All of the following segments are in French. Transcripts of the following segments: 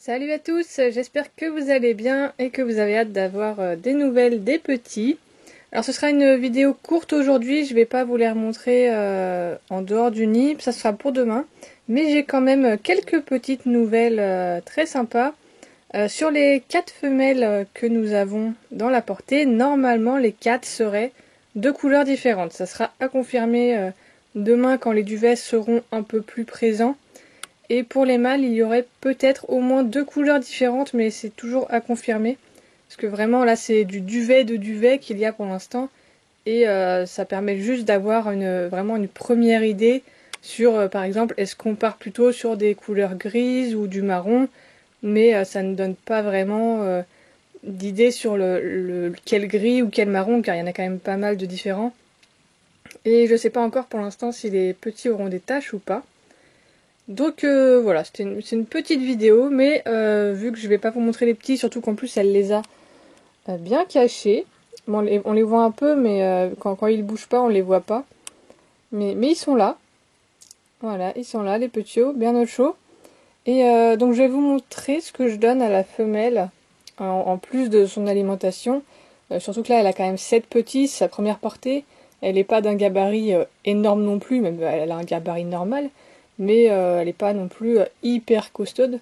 Salut à tous, j'espère que vous allez bien et que vous avez hâte d'avoir des nouvelles des petits. Alors ce sera une vidéo courte aujourd'hui, je vais pas vous les remontrer en dehors du nid, ça sera pour demain. Mais j'ai quand même quelques petites nouvelles très sympas. Sur les 4 femelles que nous avons dans la portée, normalement les 4 seraient de couleurs différentes. Ça sera à confirmer demain quand les duvets seront un peu plus présents. Et pour les mâles, il y aurait peut-être au moins 2 couleurs différentes, mais c'est toujours à confirmer. Parce que vraiment, là, c'est du duvet de duvet qu'il y a pour l'instant. Et ça permet juste d'avoir vraiment une première idée sur, par exemple, est-ce qu'on part plutôt sur des couleurs grises ou du marron. Mais ça ne donne pas vraiment d'idée sur quel gris ou quel marron, car il y en a quand même pas mal de différents. Et je sais pas encore pour l'instant si les petits auront des taches ou pas. Donc voilà, c'est une petite vidéo, mais vu que je vais pas vous montrer les petits, surtout qu'en plus elle les a bien cachés. Bon, on les voit un peu, mais quand ils bougent pas, on les voit pas. Mais ils sont là. Voilà, ils sont là, les petits bien au chaud. Et donc je vais vous montrer ce que je donne à la femelle, en plus de son alimentation. Surtout que là, elle a quand même 7 petits, sa première portée. Elle n'est pas d'un gabarit énorme non plus, même elle a un gabarit normal. Mais elle n'est pas non plus hyper costaude.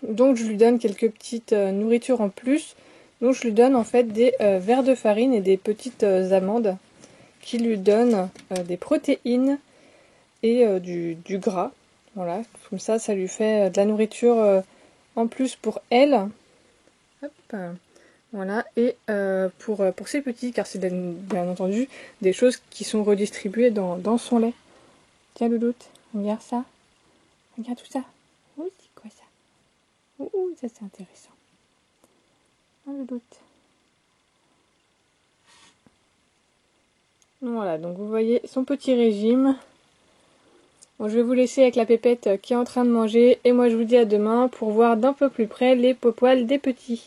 Donc je lui donne quelques petites nourritures en plus. Donc je lui donne en fait des verres de farine et des petites amandes qui lui donnent des protéines et du gras. Voilà, comme ça lui fait de la nourriture en plus pour elle. Hop, voilà, et pour ses petits, car c'est bien entendu des choses qui sont redistribuées dans son lait. Tiens Louloute, regarde ça. Regarde tout ça. Oui, c'est quoi ça? Ouh, ça c'est intéressant. Ah, le doute. Voilà, donc vous voyez son petit régime. Bon, je vais vous laisser avec la pépette qui est en train de manger. Et moi je vous dis à demain pour voir d'un peu plus près les popoils des petits.